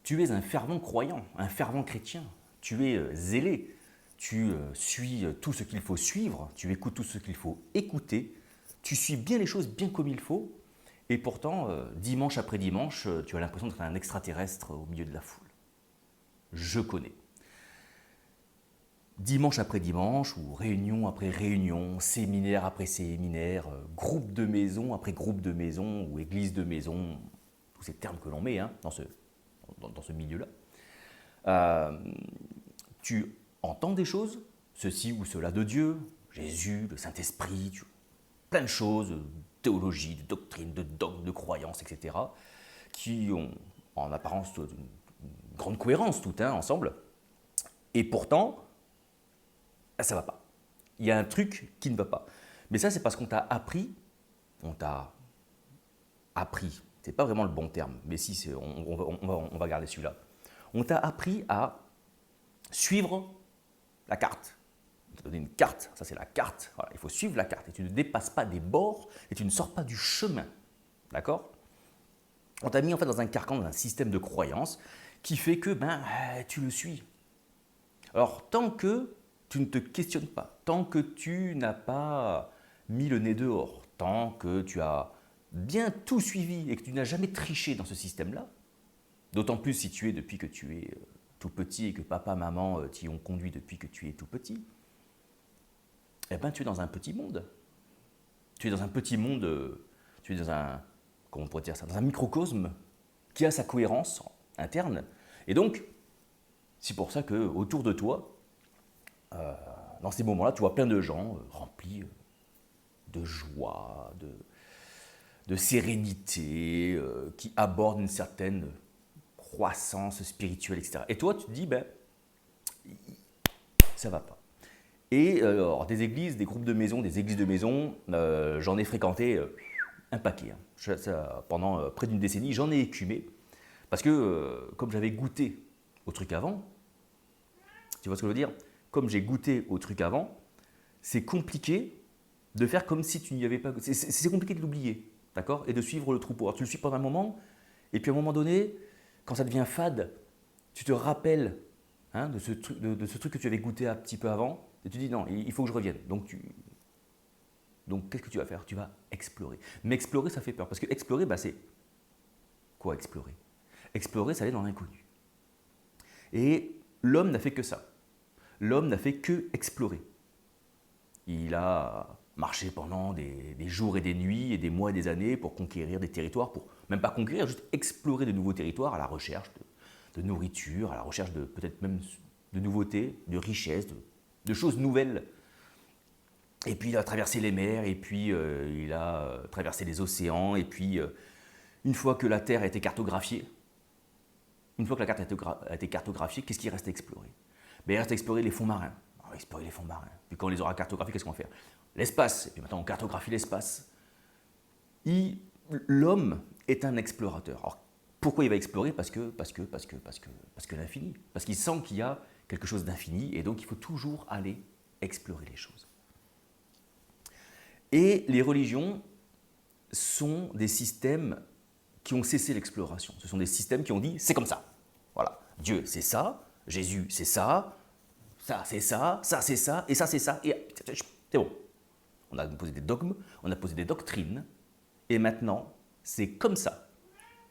Tu es un fervent croyant, un fervent chrétien. Tu es zélé. Tu suis tout ce qu'il faut suivre. Tu écoutes tout ce qu'il faut écouter. Tu suis bien les choses bien comme il faut. Et pourtant, dimanche après dimanche, tu as l'impression d'être un extraterrestre au milieu de la foule. Je connais. Dimanche après dimanche, ou réunion après réunion, séminaire après séminaire, groupe de maison après groupe de maison, ou église de maison, tous ces termes que l'on met hein, dans ce milieu-là. Tu entends des choses, ceci ou cela de Dieu, Jésus, le Saint-Esprit, plein de choses, de théologie, de doctrine, de dogme, de croyances, etc., qui ont en apparence une grande cohérence tout hein, ensemble. Et pourtant, ça ne va pas. Il y a un truc qui ne va pas. Mais ça, c'est parce qu'on t'a appris, c'est pas vraiment le bon terme, mais si, on va garder celui-là. On t'a appris à suivre la carte. On t'a donné une carte, ça c'est la carte. Voilà, il faut suivre la carte et tu ne dépasses pas des bords et tu ne sors pas du chemin. D'accord? On t'a mis en fait dans un carcan, dans un système de croyance qui fait que tu le suis. Alors tant que tu ne te questionnes pas, tant que tu n'as pas mis le nez dehors, tant que tu as bien tout suivi et que tu n'as jamais triché dans ce système-là, d'autant plus si tu es depuis que tu es tout petit et que papa, maman t'y ont conduit depuis que tu es tout petit, eh bien tu es dans un petit monde. Tu es dans un petit monde, tu es dans un, comment on pourrait dire ça, dans un microcosme qui a sa cohérence interne. Et donc, c'est pour ça qu'autour de toi, dans ces moments-là, tu vois plein de gens remplis de joie, de sérénité, qui abordent une certaine croissance spirituelle, etc. Et toi, tu te dis, ça va pas. Et alors, des églises, des groupes de maison, des églises de maison, j'en ai fréquenté un paquet. Hein. Pendant près d'une décennie, j'en ai écumé. Parce que, comme j'avais goûté au truc avant, tu vois ce que je veux dire? Comme j'ai goûté au truc avant, c'est compliqué de faire comme si tu n'y avais pas. C'est compliqué de l'oublier, d'accord? Et de suivre le troupeau. Alors tu le suis pendant un moment, et puis à un moment donné, quand ça devient fade, tu te rappelles hein, de ce truc que tu avais goûté un petit peu avant, et tu dis non, il faut que je revienne. Donc qu'est-ce que tu vas faire? Tu vas explorer. Mais explorer, ça fait peur. Parce que explorer, c'est quoi explorer? Explorer, c'est aller dans l'inconnu. Et l'homme n'a fait que ça. L'homme n'a fait que explorer. Il a marché pendant des jours et des nuits et des mois et des années pour conquérir des territoires, pour même pas conquérir, juste explorer de nouveaux territoires à la recherche de nourriture, à la recherche de peut-être même de nouveautés, de richesses, de choses nouvelles. Et puis il a traversé les mers, et puis il a traversé les océans, et puis une fois que la Terre a été cartographiée, qu'est-ce qu'il reste à explorer? Il reste à explorer les fonds marins. On va explorer les fonds marins. Puis quand on les aura cartographiés, qu'est-ce qu'on va faire? L'espace. Et puis maintenant, on cartographie l'espace. L'homme est un explorateur. Alors, pourquoi il va explorer? Parce que l'infini. Parce qu'il sent qu'il y a quelque chose d'infini, et donc il faut toujours aller explorer les choses. Et les religions sont des systèmes qui ont cessé l'exploration. Ce sont des systèmes qui ont dit, c'est comme ça. Voilà. Dieu, c'est ça. Jésus, c'est ça. Ça, c'est ça. Ça, c'est ça. Et ça, c'est ça. Et c'est bon. On a posé des dogmes, on a posé des doctrines. Et maintenant, c'est comme ça.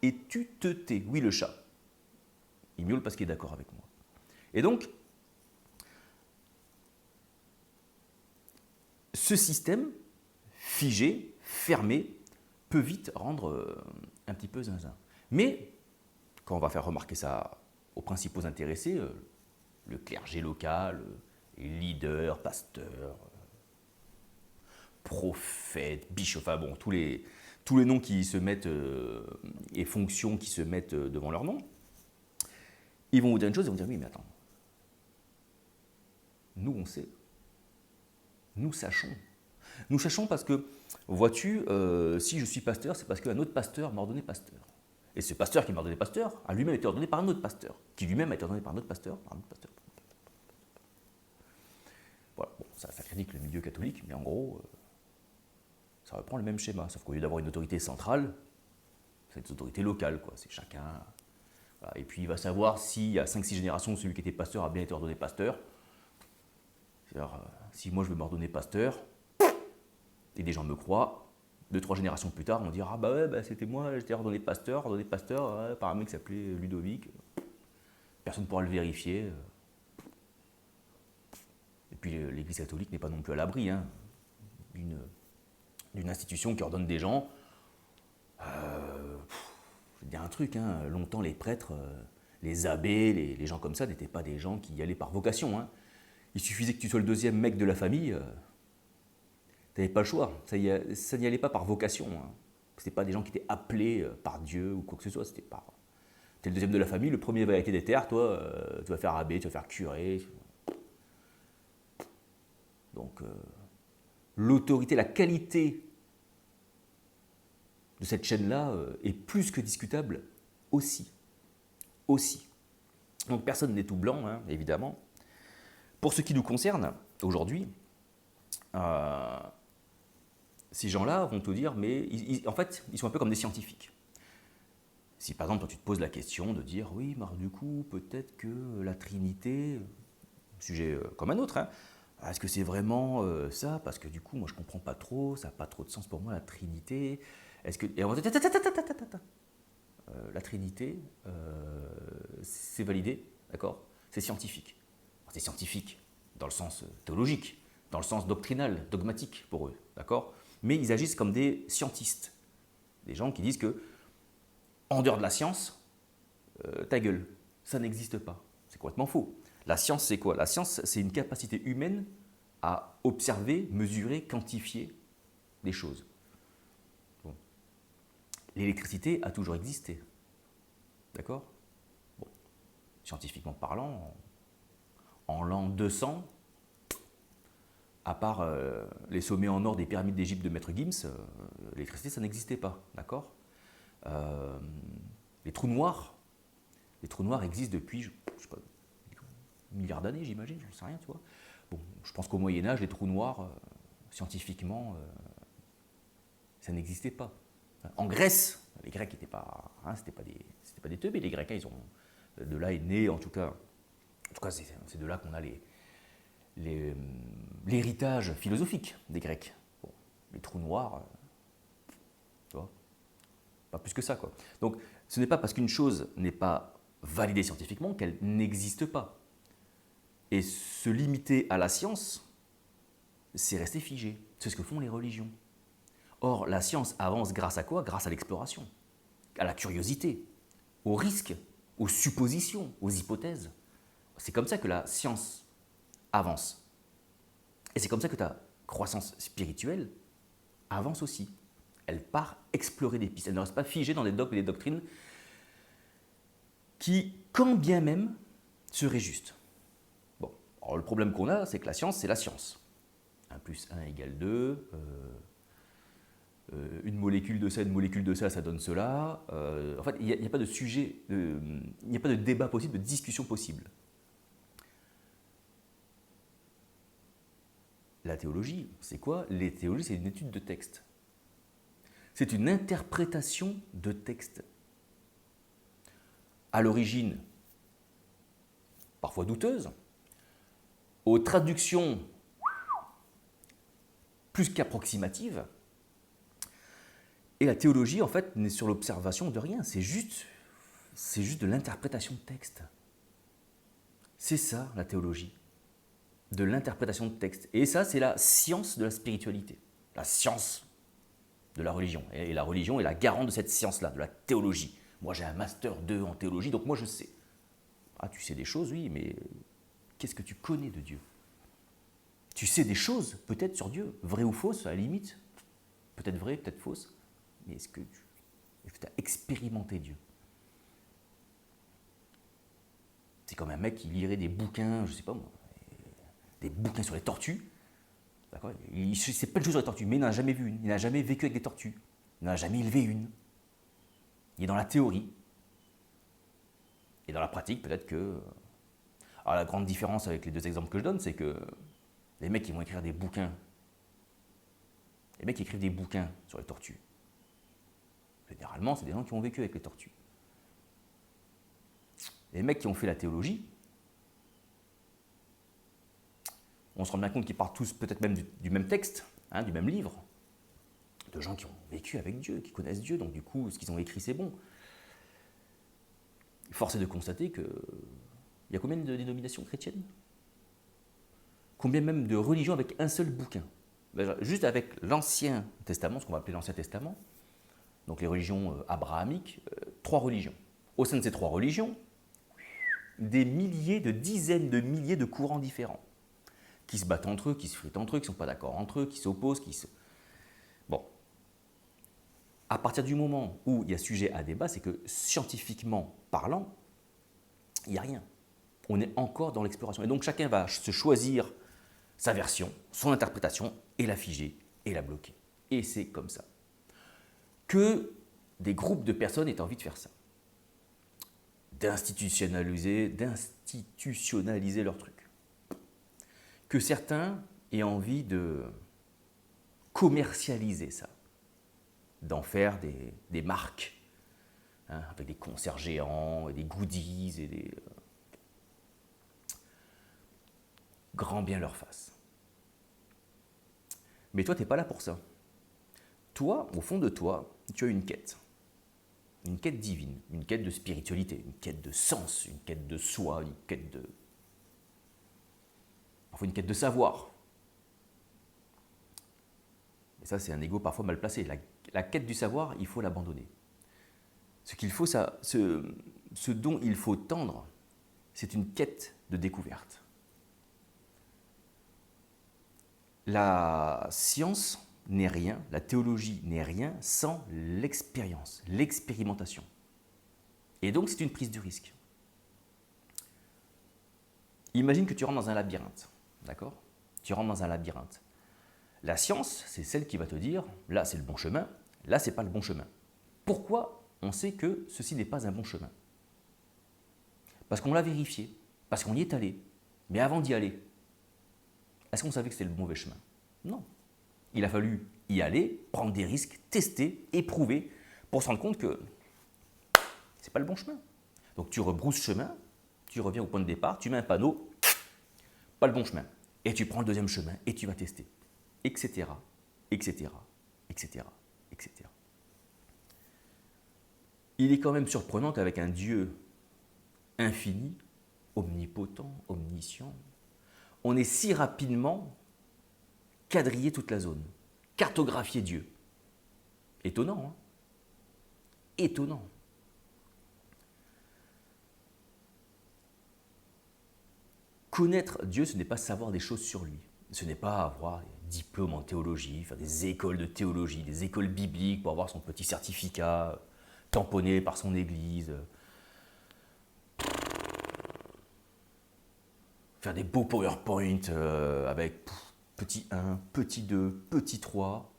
Et tu te tais. Oui, le chat. Il miaule parce qu'il est d'accord avec moi. Et donc, ce système figé, fermé, peut vite rendre un petit peu zinzin. Mais, quand on va faire remarquer ça aux principaux intéressés, le clergé local, les leaders, pasteurs, prophètes, bishops, enfin bon, tous les noms qui se mettent et fonctions qui se mettent devant leur nom, ils vont vous dire une chose, ils vont dire oui, mais attends, nous on sait, nous sachons. Nous sachons parce que, vois-tu, si je suis pasteur, c'est parce qu'un autre pasteur m'a ordonné pasteur. Et ce pasteur qui m'a ordonné pasteur a lui-même été ordonné par un autre pasteur, qui lui-même a été ordonné par un autre pasteur, Voilà, bon, ça critique le milieu catholique, mais en gros, ça reprend le même schéma, sauf qu'au lieu d'avoir une autorité centrale, c'est une autorité locale, quoi. C'est chacun, Voilà. Et puis il va savoir s'il y a 5-6 générations, celui qui était pasteur a bien été ordonné pasteur. C'est-à-dire, si moi je veux m'ordonner pasteur, et des gens me croient, 2-3 générations plus tard, on dira ah bah ouais, bah, c'était moi, j'étais ordonné pasteur par un mec qui s'appelait Ludovic. Personne ne pourra le vérifier. Et puis l'Église catholique n'est pas non plus à l'abri hein, d'une institution qui ordonne des gens. Je vais te dire un truc, hein, longtemps les prêtres, les abbés, les gens comme ça n'étaient pas des gens qui y allaient par vocation. Hein. Il suffisait que tu sois le deuxième mec de la famille, tu n'avais pas le choix. Ça n'y allait pas par vocation. Hein. Ce n'étaient pas des gens qui étaient appelés par Dieu ou quoi que ce soit. C'était pas. Tu es le deuxième de la famille, le premier va hériter des terres, toi, tu vas faire abbé, tu vas faire curé. Donc, l'autorité, la qualité de cette chaîne-là est plus que discutable aussi. Donc, personne n'est tout blanc, hein, évidemment. Pour ce qui nous concerne, aujourd'hui, ces gens-là vont te dire, mais en fait, ils sont un peu comme des scientifiques. Si par exemple, toi, tu te poses la question de dire, oui, du coup, peut-être que la Trinité, sujet comme un autre, hein, est-ce que c'est vraiment ça? Parce que du coup, moi, je ne comprends pas trop, ça n'a pas trop de sens pour moi, la Trinité. Est-ce que... Et on va dire, la Trinité, c'est validé, d'accord? C'est scientifique. C'est scientifique dans le sens théologique, dans le sens doctrinal, dogmatique pour eux, d'accord? Mais ils agissent comme des scientistes, des gens qui disent que en dehors de la science, ta gueule, ça n'existe pas. C'est complètement faux. La science, c'est quoi? La science, c'est une capacité humaine à observer, mesurer, quantifier des choses. Bon. L'électricité a toujours existé. D'accord? Bon. Scientifiquement parlant, en l'an 200, à part les sommets en or des pyramides d'Égypte de Maître Gims, l'électricité, ça n'existait pas. D'accord? Les trous noirs existent depuis, je sais pas, milliards d'années, j'imagine, j'en sais rien, tu vois. Bon, je pense qu'au Moyen-Âge, les trous noirs, scientifiquement, ça n'existait pas. En Grèce, les Grecs n'étaient pas, hein, c'était pas des teubés, les Grecs, hein, ils ont, de là est né, en tout cas c'est de là qu'on a l'héritage philosophique des Grecs. Bon, les trous noirs, tu vois, pas plus que ça, quoi. Donc, ce n'est pas parce qu'une chose n'est pas validée scientifiquement qu'elle n'existe pas. Et se limiter à la science, c'est rester figé. C'est ce que font les religions. Or, la science avance grâce à quoi? Grâce à l'exploration, à la curiosité, aux risques, aux suppositions, aux hypothèses. C'est comme ça que la science avance. Et c'est comme ça que ta croissance spirituelle avance aussi. Elle part explorer des pistes. Elle ne reste pas figée dans des dogmes et des doctrines qui, quand bien même, seraient justes. Bon, alors le problème qu'on a, c'est que la science, c'est la science. 1 plus 1 égale 2. Une molécule de ça, une molécule de ça, ça donne cela. En fait, il n'y a pas de sujet, il n'y a pas de débat possible, de discussion possible. La théologie, c'est quoi? Les théologies, c'est une étude de texte. C'est une interprétation de texte. À l'origine, parfois douteuse, aux traductions plus qu'approximatives. Et la théologie, en fait, n'est sur l'observation de rien. C'est juste de l'interprétation de texte. C'est ça, la théologie. De l'interprétation de texte. Et ça, c'est la science de la spiritualité. La science de la religion. Et la religion est la garante de cette science-là, de la théologie. Moi, j'ai un master 2 en théologie, donc moi, je sais. Ah, tu sais des choses, oui, mais qu'est-ce que tu connais de Dieu? Tu sais des choses, peut-être, sur Dieu, vraies ou fausses, à la limite. Peut-être vraies, peut-être fausses. Mais est-ce que tu as expérimenté Dieu? C'est comme un mec qui lirait des bouquins, je sais pas moi, des bouquins sur les tortues. D'accord? Il sait plein de choses sur les tortues, mais il n'en a jamais vu une. Il n'a jamais vécu avec des tortues. Il n'en a jamais élevé une. Il est dans la théorie. Et dans la pratique, peut-être que... Alors la grande différence avec les deux exemples que je donne, c'est que les mecs qui vont écrire des bouquins, les mecs qui écrivent des bouquins sur les tortues, généralement, c'est des gens qui ont vécu avec les tortues. les mecs qui ont fait la théologie, on se rend bien compte qu'ils partent tous peut-être même du même texte, hein, du même livre, de gens qui ont vécu avec Dieu, qui connaissent Dieu, donc du coup, ce qu'ils ont écrit, c'est bon. Force est de constater qu'il y a combien de dénominations chrétiennes? Combien même de religions avec un seul bouquin? Juste avec l'Ancien Testament, ce qu'on va appeler l'Ancien Testament, donc les religions abrahamiques, 3 religions. Au sein de ces 3 religions, des milliers, de dizaines de milliers de courants différents, qui se battent entre eux, qui se fritent entre eux, qui ne sont pas d'accord entre eux, qui s'opposent, Bon. À partir du moment où il y a sujet à débat, c'est que scientifiquement parlant, il n'y a rien. On est encore dans l'exploration. Et donc chacun va se choisir sa version, son interprétation, et la figer, et la bloquer. Et c'est comme ça. Que des groupes de personnes aient envie de faire ça. D'institutionnaliser leur truc. Que certains aient envie de commercialiser ça, d'en faire des marques, hein, avec des concerts géants, et des goodies, et des... grand bien leur face. Mais toi, tu n'es pas là pour ça. Toi, au fond de toi, tu as une quête divine, une quête de spiritualité, une quête de sens, une quête de soi, parfois une quête de savoir. Et ça, c'est un ego parfois mal placé. La quête du savoir, il faut l'abandonner. Ce dont il faut tendre, c'est une quête de découverte. La science n'est rien, la théologie n'est rien sans l'expérience, l'expérimentation. Et donc, c'est une prise de risque. Imagine que tu rentres dans un labyrinthe, d'accord? Tu rentres dans un labyrinthe. La science, c'est celle qui va te dire, là c'est le bon chemin, là c'est pas le bon chemin. Pourquoi on sait que ceci n'est pas un bon chemin? Parce qu'on l'a vérifié, parce qu'on y est allé. Mais avant d'y aller, est-ce qu'on savait que c'était le mauvais chemin? Non. Il a fallu y aller, prendre des risques, tester, éprouver, pour se rendre compte que c'est pas le bon chemin. Donc tu rebrousses chemin, tu reviens au point de départ, tu mets un panneau, pas le bon chemin. Et tu prends le deuxième chemin et tu vas tester, etc., etc., etc., etc. Il est quand même surprenant qu'avec un Dieu infini, omnipotent, omniscient, on ait si rapidement quadrillé toute la zone, cartographié Dieu. Étonnant, hein? Étonnant. Connaître Dieu, ce n'est pas savoir des choses sur lui. Ce n'est pas avoir des diplômes en théologie, faire des écoles de théologie, des écoles bibliques pour avoir son petit certificat tamponné par son église. Faire des beaux PowerPoint avec petit 1, petit 2, petit 3.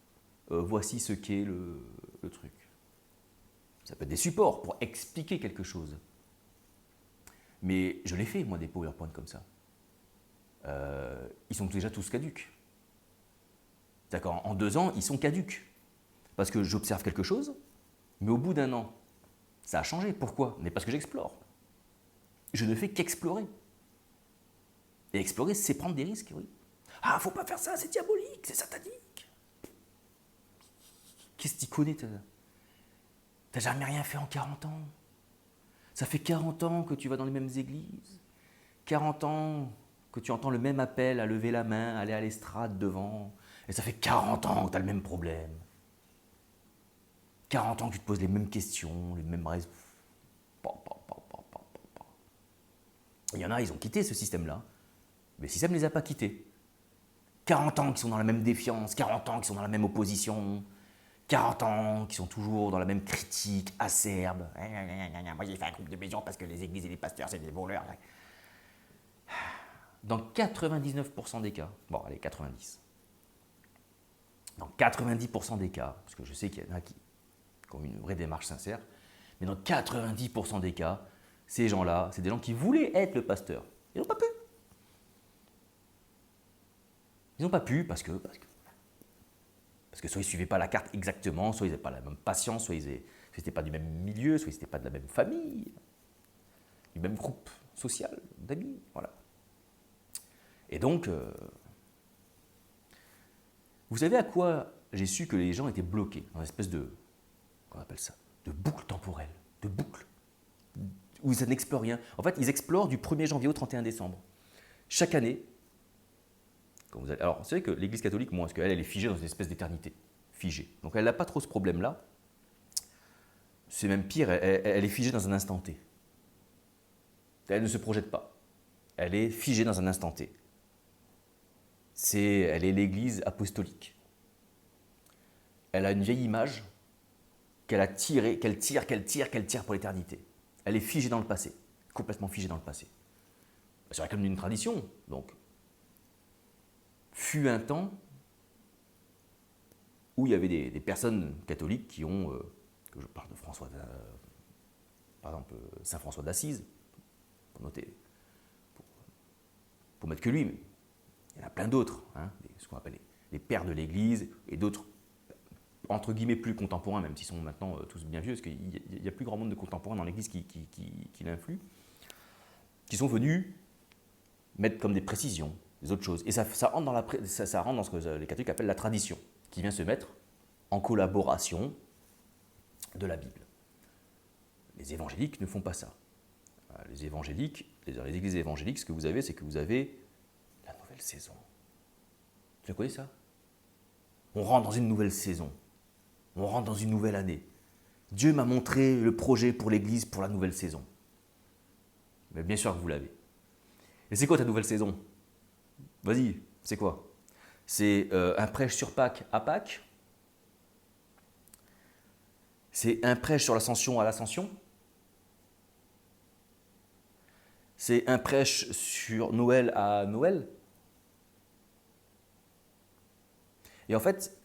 Voici ce qu'est le truc. Ça peut être des supports pour expliquer quelque chose. Mais je l'ai fait, moi, des PowerPoint comme ça. Ils sont déjà tous caducs. D'accord, en 2 ans, ils sont caducs. Parce que j'observe quelque chose, mais au bout d'1 an, ça a changé. Pourquoi? Mais parce que j'explore. Je ne fais qu'explorer. Et explorer, c'est prendre des risques, oui. Ah, faut pas faire ça, c'est diabolique, c'est satanique. Qu'est-ce que tu connais? T'as jamais rien fait en 40 ans. Ça fait 40 ans que tu vas dans les mêmes églises. 40 ans que tu entends le même appel à lever la main, à aller à l'estrade devant. Et ça fait 40 ans que tu as le même problème. 40 ans que tu te poses les mêmes questions, les mêmes raisons. Il y en a, ils ont quitté ce système-là. Mais le système ne les a pas quittés. 40 ans qui sont dans la même défiance, 40 ans qui sont dans la même opposition, 40 ans qui sont toujours dans la même critique acerbe. Moi j'ai fait un groupe de maison parce que les églises et les pasteurs c'est des voleurs. Dans 99% des cas, bon allez 90, dans 90% des cas, parce que je sais qu'il y en a qui ont une vraie démarche sincère, mais dans 90% des cas, ces gens-là, c'est des gens qui voulaient être le pasteur. Ils n'ont pas pu. Ils n'ont pas pu parce que soit ils ne suivaient pas la carte exactement, soit ils n'avaient pas la même patience, soit ils n'étaient pas du même milieu, soit ils n'étaient pas de la même famille. du même groupe social d'amis, voilà. Et donc, vous savez à quoi j'ai su que les gens étaient bloqués dans une espèce de, qu'on appelle ça, de boucle temporelle, de boucle, où ça n'explore rien. En fait, ils explorent du 1er janvier au 31 décembre. Chaque année, quand vous allez, alors, vous savez que l'Église catholique, moi, parce qu'elle, elle est figée dans une espèce d'éternité, figée. Donc, elle n'a pas trop ce problème-là. C'est même pire, elle est figée dans un instant T. Elle ne se projette pas. Elle est figée dans un instant T. Elle est l'Église apostolique. Elle a une vieille image qu'elle a tirée, qu'elle tire pour l'éternité. Elle est figée dans le passé, complètement figée dans le passé. C'est comme une tradition, donc. Fut un temps où il y avait des personnes catholiques qui ont, que je parle de François, par exemple Saint François d'Assise, pour noter, pour mettre que lui, mais il y en a plein d'autres, hein, ce qu'on appelle les pères de l'Église et d'autres, entre guillemets, plus contemporains, même s'ils sont maintenant tous bien vieux, parce qu'il n'y a plus grand monde de contemporains dans l'Église qui l'influent, qui sont venus mettre comme des précisions, des autres choses. Et ça rentre dans ce que les catholiques appellent la tradition, qui vient se mettre en collaboration de la Bible. Les évangéliques ne font pas ça. Les évangéliques, les églises évangéliques, ce que vous avez, c'est que vous avez la nouvelle saison. Tu la connais ça? On rentre dans une nouvelle saison. On rentre dans une nouvelle année. Dieu m'a montré le projet pour l'Église pour la nouvelle saison. Mais bien sûr que vous l'avez. Et c'est quoi ta nouvelle saison? Vas-y, c'est quoi? C'est un prêche sur Pâques à Pâques? C'est un prêche sur l'ascension à l'ascension? C'est un prêche sur Noël à Noël? Et en fait,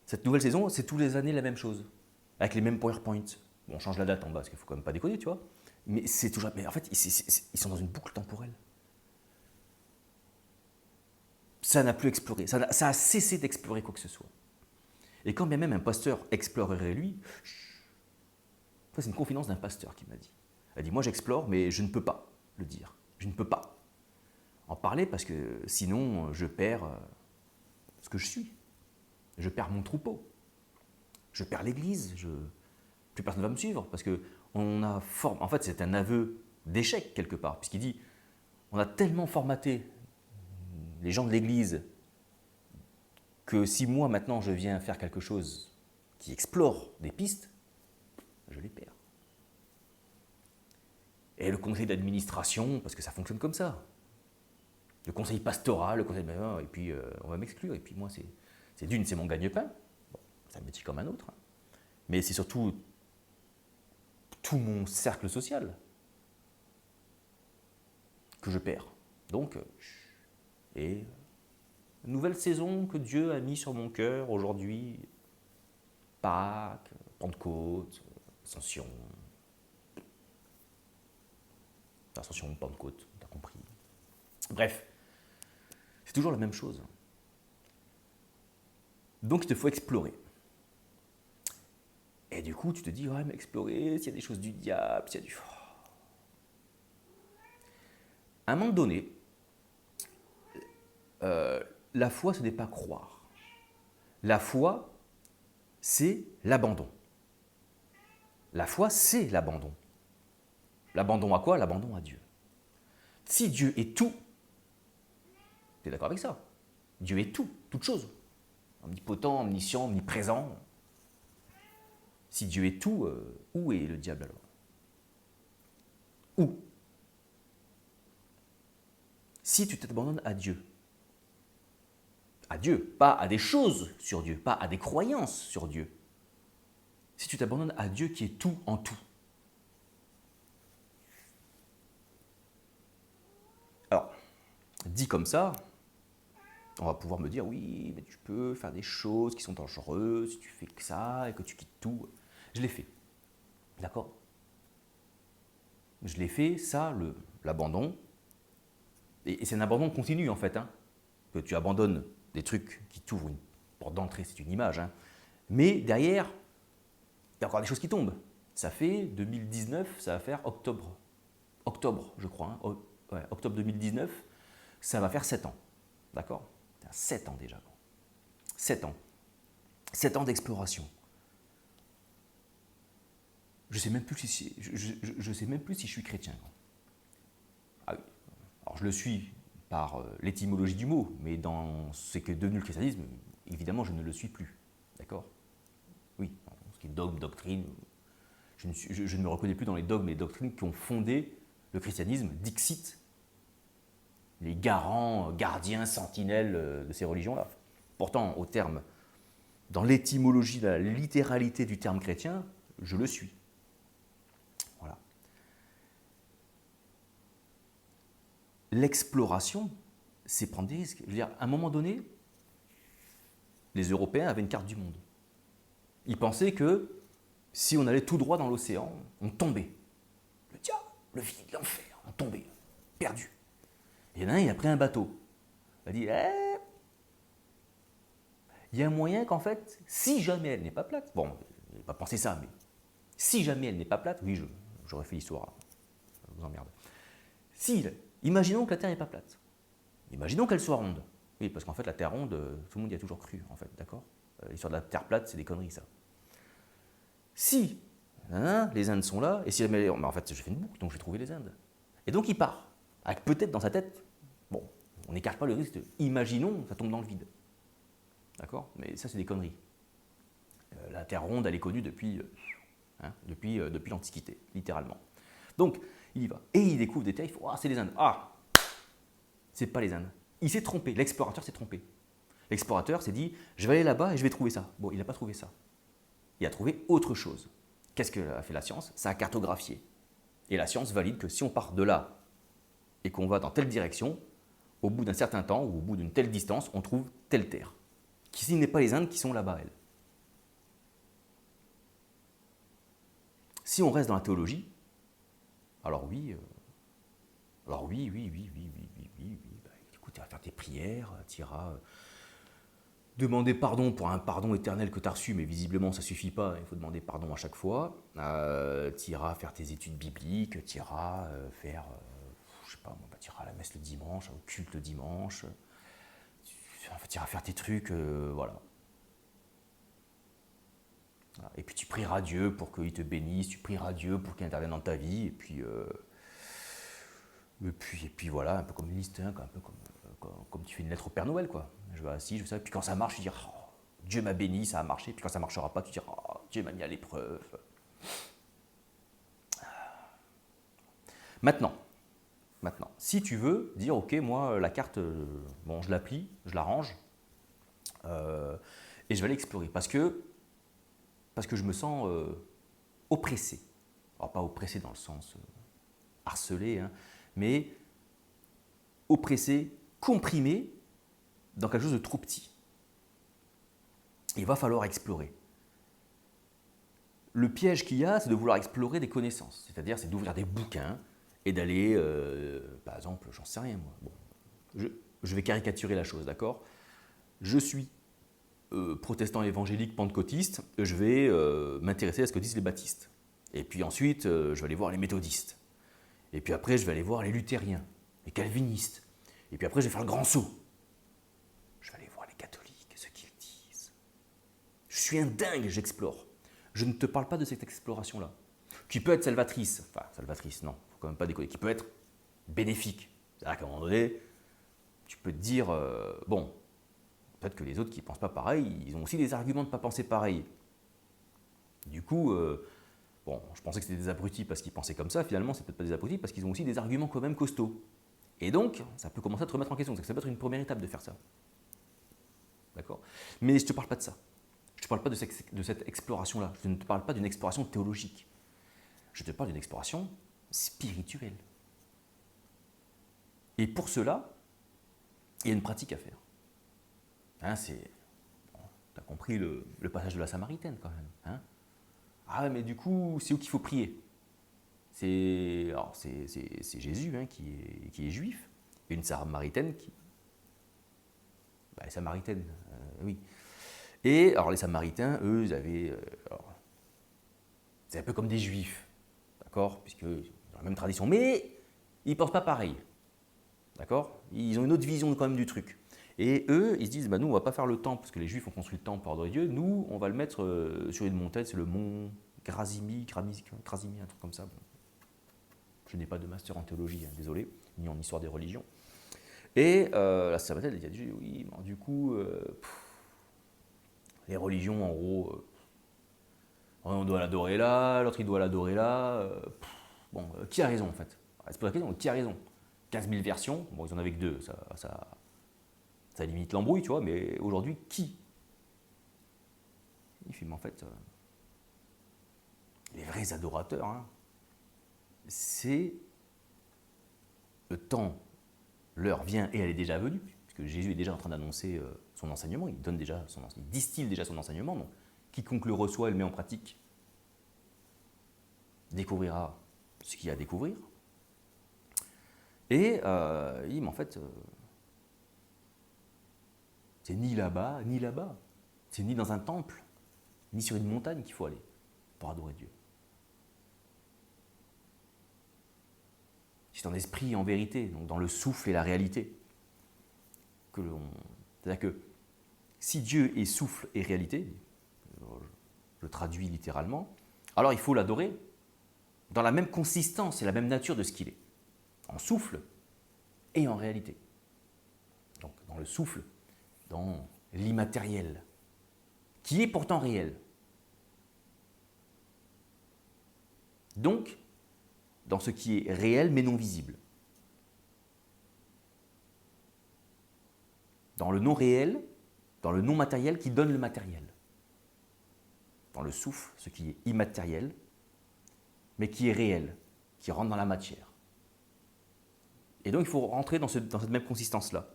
cette nouvelle saison, c'est tous les années la même chose, avec les mêmes PowerPoint. Bon, on change la date en bas, parce qu'il ne faut quand même pas déconner, tu vois. Mais c'est toujours. Mais en fait, ils sont dans une boucle temporelle. Ça n'a plus exploré, ça a cessé d'explorer quoi que ce soit. Et quand bien même un pasteur explorerait lui, ça c'est une confidence d'un pasteur qui m'a dit. Elle dit, moi j'explore, mais je ne peux pas le dire. Je ne peux pas en parler parce que sinon je perds ce que je suis. Je perds mon troupeau. Je perds l'église. Plus personne ne va me suivre parce que en fait c'est un aveu d'échec quelque part, puisqu'il dit, on a tellement formaté les gens de l'église que si moi maintenant je viens faire quelque chose qui explore des pistes, je les perds. Et le conseil d'administration, parce que ça fonctionne comme ça. Le conseil pastoral, le conseil de... et puis on va m'exclure, et puis moi c'est mon gagne-pain, bon, c'est un métier comme un autre, hein. Mais c'est surtout tout mon cercle social que je perds. Donc, et nouvelle saison que Dieu a mis sur mon cœur aujourd'hui, Pâques, Pentecôte, Ascension, Pentecôte, t'as compris. Bref, c'est toujours la même chose. Donc il te faut explorer. Et du coup, tu te dis, ouais, mais explorer, s'il y a des choses du diable, s'il y a du... À un moment donné, la foi, ce n'est pas croire. La foi, c'est l'abandon. La foi, c'est l'abandon. L'abandon à quoi? L'abandon à Dieu. Si Dieu est tout, tu es d'accord avec ça? Dieu est tout, toute chose. Omnipotent, omniscient, omniprésent. Si Dieu est tout, où est le diable alors? Où? Si tu t'abandonnes à Dieu, pas à des choses sur Dieu, pas à des croyances sur Dieu. Si tu t'abandonnes à Dieu qui est tout en tout. Alors, dit comme ça, on va pouvoir me dire, oui, mais tu peux faire des choses qui sont dangereuses si tu fais que ça et que tu quittes tout. Je l'ai fait. D'accord? Je l'ai fait, ça, l'abandon. Et c'est un abandon continu, en fait. Hein, que tu abandonnes des trucs qui t'ouvrent une porte d'entrée, c'est une image. Hein, mais derrière, il y a encore des choses qui tombent. Ça fait 2019, ça va faire octobre octobre, je crois, hein, ouais, octobre 2019, ça va faire 7 ans. D'accord? 7 ans déjà. 7 ans. 7 ans d'exploration. Je ne sais même plus si je sais même plus si je suis chrétien. Ah oui. Alors je le suis par l'étymologie du mot, mais dans ce qu'est devenu le christianisme, évidemment, je ne le suis plus. D'accord? Oui, ce qui est dogme, doctrine, je ne me reconnais plus dans les dogmes et les doctrines qui ont fondé le christianisme, dixit, les garants, gardiens, sentinelles de ces religions-là. Pourtant, au terme, dans l'étymologie, la littéralité du terme chrétien, je le suis. Voilà. L'exploration, c'est prendre des risques. Je veux dire, à un moment donné, les Européens avaient une carte du monde. Ils pensaient que si on allait tout droit dans l'océan, on tombait. Le diable, le vide, l'enfer, on tombait, perdu. Et il y en a un, il a pris un bateau. Il a dit, il y a un moyen qu'en fait, si jamais elle n'est pas plate, bon, il n'a pas pensé ça, mais si jamais elle n'est pas plate, oui, j'aurais fait l'histoire, ça vous emmerde. Si, imaginons que la Terre n'est pas plate. Imaginons qu'elle soit ronde. Oui, parce qu'en fait, la Terre ronde, tout le monde y a toujours cru, en fait, d'accord? L'histoire de la Terre plate, c'est des conneries, ça. Si les Indes sont là, et si jamais. Mais en fait, j'ai fait une boucle, donc j'ai trouvé les Indes. Et donc il part, avec peut-être dans sa tête, bon, on n'écarte pas le risque, imaginons, ça tombe dans le vide. D'accord? Mais ça, c'est des conneries. La Terre ronde, elle est connue depuis l'Antiquité, littéralement. Donc, il y va. Et il découvre des terres, il faut, c'est les Indes. Ah, c'est pas les Indes. Il s'est trompé, l'explorateur s'est trompé. L'explorateur s'est dit, je vais aller là-bas et je vais trouver ça. Bon, il n'a pas trouvé ça. Il a trouvé autre chose. Qu'est-ce qu'a fait la science? Ça a cartographié. Et la science valide que si on part de là et qu'on va dans telle direction, au bout d'un certain temps ou au bout d'une telle distance, on trouve telle terre. Qui n'est pas les Indes qui sont là-bas, elles. Si on reste dans la théologie, alors oui, bah, écoute, tu vas faire tes prières, tu iras demander pardon pour un pardon éternel que tu as reçu, mais visiblement ça ne suffit pas, il faut demander pardon à chaque fois. Tu iras faire tes études bibliques, tu iras faire, je sais pas, tu iras à la messe le dimanche, au culte le dimanche, tu iras faire tes trucs, voilà. Et puis tu prieras Dieu pour qu'il te bénisse, tu prieras Dieu pour qu'il intervienne dans ta vie, et puis voilà, un peu comme une liste, hein, un peu comme tu fais une lettre au Père Noël, quoi. Je vais assis, je fais ça, et puis quand ça marche, tu dis oh, Dieu m'a béni, ça a marché, puis quand ça ne marchera pas, tu dis oh, Dieu m'a mis à l'épreuve. Maintenant, si tu veux dire ok, moi la carte, bon, je la plie, je la range, et je vais aller explorer, parce que je me sens oppressé. Alors pas oppressé dans le sens harcelé, hein, mais oppressé, comprimé dans quelque chose de trop petit. Il va falloir explorer. Le piège qu'il y a, c'est de vouloir explorer des connaissances. C'est-à-dire, c'est d'ouvrir des bouquins et d'aller, par exemple, j'en sais rien moi. Bon, je vais caricaturer la chose, d'accord? Je suis protestant évangélique pentecôtiste, je vais m'intéresser à ce que disent les baptistes. Et puis ensuite, je vais aller voir les méthodistes. Et puis après, je vais aller voir les luthériens, les calvinistes. Et puis après, je vais faire le grand saut. Je vais aller voir les catholiques, ce qu'ils disent. Je suis un dingue, j'explore. Je ne te parle pas de cette exploration-là, qui peut être salvatrice. Enfin, salvatrice, non, il ne faut quand même pas déconner. Qui peut être bénéfique. C'est-à-dire qu'à un moment donné, tu peux te dire, bon, peut-être que les autres qui ne pensent pas pareil, ils ont aussi des arguments de ne pas penser pareil. Du coup, bon, je pensais que c'était des abrutis parce qu'ils pensaient comme ça, finalement, c'est peut-être pas des abrutis parce qu'ils ont aussi des arguments quand même costauds. Et donc, ça peut commencer à te remettre en question. Ça peut être une première étape de faire ça. D'accord? Mais je ne te parle pas de ça. Je ne te parle pas de cette exploration-là. Je ne te parle pas d'une exploration théologique. Je te parle d'une exploration spirituelle. Et pour cela, il y a une pratique à faire. Hein, tu as compris le passage de la Samaritaine quand même. Hein? Ah mais du coup, c'est où qu'il faut prier? C'est Jésus hein, qui est juif, et une Samaritaine qui... Bah, les Samaritaines, oui. Et alors les Samaritains, eux, c'est un peu comme des Juifs, d'accord? Puisque dans la même tradition. Mais ils ne pensent pas pareil. D'accord? Ils ont une autre vision quand même du truc. Et eux, ils se disent, bah, nous, on ne va pas faire le temple, parce que les Juifs ont construit le temple par ordre de Dieu. Nous, on va le mettre sur une montagne, c'est le mont Grasimi, un truc comme ça. Bon. Je n'ai pas de master en théologie, hein, désolé, ni en histoire des religions. Et la Sabbath, elle a dit, oui, bon, du coup, les religions, en gros, on doit l'adorer là, l'autre, il doit l'adorer là. Bon, qui a raison, en fait? C'est pas la question, qui a raison? 15 000 versions, bon, ils en avaient que deux, ça limite l'embrouille, tu vois, mais aujourd'hui, qui? Il fait, mais en fait, les vrais adorateurs, hein, c'est le temps, l'heure vient et elle est déjà venue, puisque Jésus est déjà en train d'annoncer son enseignement, il distille déjà son enseignement, donc quiconque le reçoit et le met en pratique découvrira ce qu'il y a à découvrir. Et il dit, mais en fait, c'est ni là-bas, ni là-bas. C'est ni dans un temple, ni sur une montagne qu'il faut aller pour adorer Dieu. C'est en esprit et en vérité, donc dans le souffle et la réalité. C'est-à-dire que si Dieu est souffle et réalité, je traduis littéralement, alors il faut l'adorer dans la même consistance et la même nature de ce qu'il est, en souffle et en réalité. Donc dans le souffle, dans l'immatériel, qui est pourtant réel. Donc, dans ce qui est réel mais non visible. Dans le non réel, dans le non matériel qui donne le matériel. Dans le souffle, ce qui est immatériel, mais qui est réel, qui rentre dans la matière. Et donc il faut rentrer dans cette même consistance-là.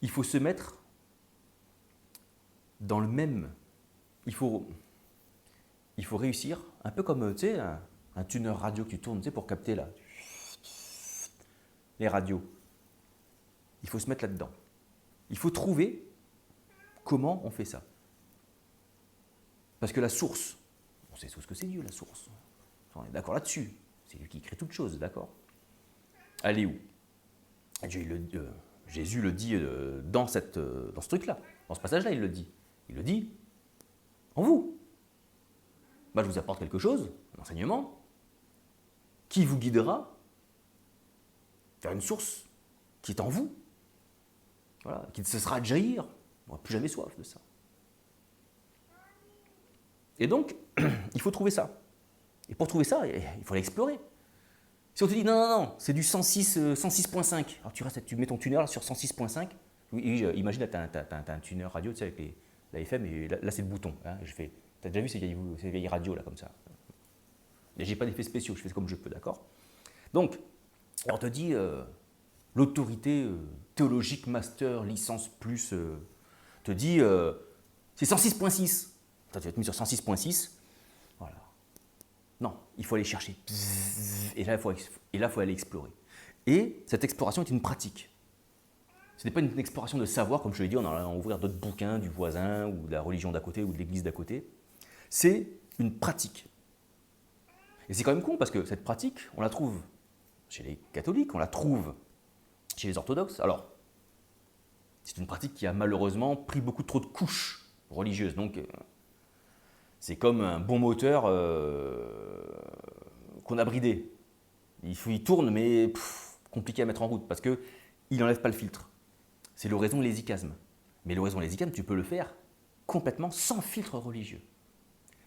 Il faut se mettre dans le même... Il faut réussir, un peu comme, tu sais, un tuner radio que tu tournes, tu sais, pour capter là, les radios. Il faut se mettre là-dedans. Il faut trouver comment on fait ça. Parce que la source, on sait tout ce que c'est Dieu, la source. On est d'accord là-dessus. C'est lui qui crée toutes choses, d'accord? Elle est où? Jésus le dit dans ce truc-là, dans ce passage-là, il le dit. Il le dit en vous. Moi, je vous apporte quelque chose, un enseignement, qui vous guidera vers une source qui est en vous, voilà, qui ne cessera de jaillir. On n'aura plus jamais soif de ça. Et donc, il faut trouver ça. Et pour trouver ça, il faut l'explorer. Si on te dit non, c'est du 106.5, alors tu mets ton tuner là sur 106.5, oui, imagine là, tu as un tuner radio, tu sais, avec la FM, et là c'est le bouton. Hein, tu as déjà vu ces vieilles radios là, comme ça. Mais j'ai pas d'effets spéciaux, je fais comme je peux, d'accord? Donc, on te dit, l'autorité théologique master, licence plus, te dit, c'est 106.6. Tu vas te mettre sur 106.6, voilà. Non, il faut aller chercher. Et là, il faut aller explorer. Et cette exploration est une pratique. Ce n'est pas une exploration de savoir, comme je l'ai dit, en allant ouvrir d'autres bouquins du voisin, ou de la religion d'à côté, ou de l'église d'à côté. C'est une pratique. Et c'est quand même con, parce que cette pratique, on la trouve chez les catholiques, on la trouve chez les orthodoxes. Alors, c'est une pratique qui a malheureusement pris beaucoup trop de couches religieuses. Donc, c'est comme un bon moteur qu'on a bridé. Il tourne, mais compliqué à mettre en route parce qu'il n'enlève pas le filtre. C'est l'oraison et l'hésychasme. Mais l'oraison et l'hésychasme, tu peux le faire complètement sans filtre religieux.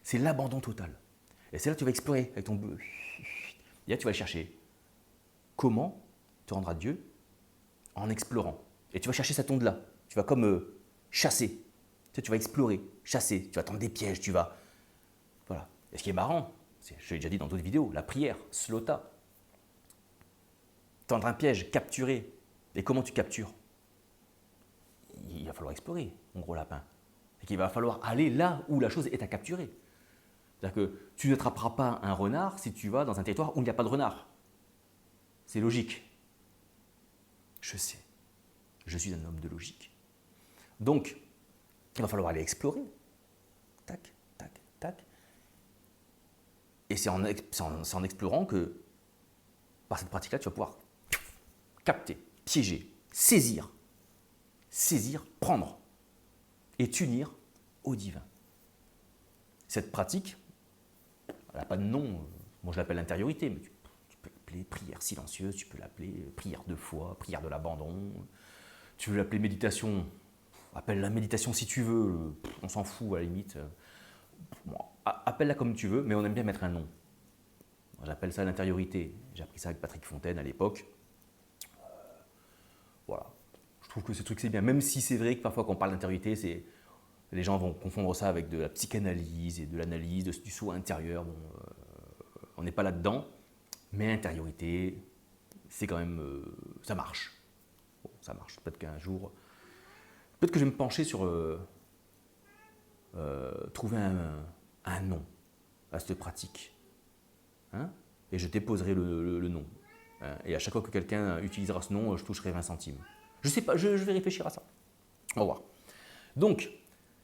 C'est l'abandon total. Et c'est là que tu vas explorer avec ton... Et là, tu vas chercher comment te rendre à Dieu en explorant. Et tu vas chercher cette onde-là. Tu vas comme chasser. Tu vas explorer, chasser. Tu vas tendre des pièges, tu vas... Voilà. Et ce qui est marrant, je l'ai déjà dit dans d'autres vidéos, la prière, slota. Tendre un piège, capturer. Et comment tu captures? Il va falloir explorer, mon gros lapin. Et qu'il va falloir aller là où la chose est à capturer. C'est-à-dire que tu n'attraperas pas un renard si tu vas dans un territoire où il n'y a pas de renard. C'est logique. Je sais. Je suis un homme de logique. Donc, il va falloir aller explorer. Tac, tac, tac. Et c'est en explorant que, par cette pratique-là, tu vas pouvoir capter, piéger, saisir, prendre et t'unir au divin. Cette pratique, elle n'a pas de nom, moi je l'appelle l'intériorité, mais tu peux l'appeler prière silencieuse, tu peux l'appeler prière de foi, prière de l'abandon, tu veux l'appeler méditation, appelle la méditation si tu veux, on s'en fout à la limite. Bon, appelle-la comme tu veux, mais on aime bien mettre un nom. J'appelle ça l'intériorité. J'ai appris ça avec Patrick Fontaine à l'époque. Voilà. Je trouve que ce truc c'est bien, même si c'est vrai que parfois quand on parle d'intériorité, les gens vont confondre ça avec de la psychanalyse et de l'analyse du soi intérieur. Bon, on n'est pas là-dedans, mais intériorité, c'est quand même, ça marche. Bon, ça marche. Peut-être qu'un jour, peut-être que je vais me pencher sur trouver un nom à cette pratique. Hein, et je déposerai le nom. Hein, et à chaque fois que quelqu'un utilisera ce nom, je toucherai 20 centimes. Je sais pas, je vais réfléchir à ça. On va voir. Donc,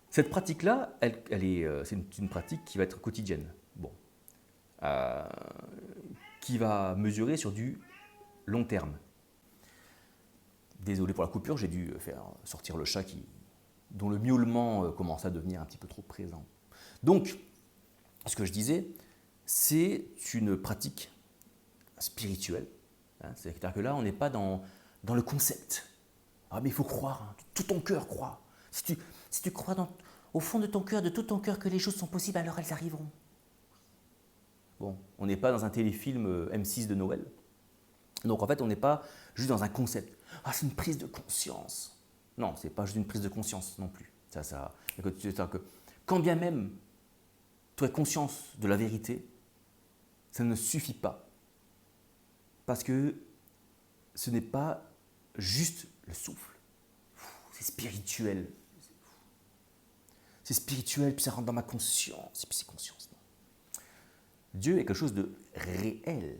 cette pratique-là, c'est une pratique qui va être quotidienne. Bon. Qui va mesurer sur du long terme. Désolé pour la coupure, j'ai dû faire sortir le chat dont le miaulement commence à devenir un petit peu trop présent. Donc, ce que je disais, c'est une pratique spirituelle. Hein, c'est-à-dire que là, on n'est pas dans le concept. Ah, mais il faut croire, hein, tout ton cœur croit. Si tu crois au fond de ton cœur, de tout ton cœur, que les choses sont possibles, alors elles arriveront. Bon, on n'est pas dans un téléfilm M6 de Noël. Donc en fait, on n'est pas juste dans un concept. Ah, c'est une prise de conscience. Non, c'est pas juste une prise de conscience non plus. C'est-à-dire que quand bien même tu as conscience de la vérité, ça ne suffit pas. Parce que ce n'est pas juste le souffle. C'est spirituel. C'est spirituel, puis ça rentre dans ma conscience, et puis c'est conscience. Non. Dieu est quelque chose de réel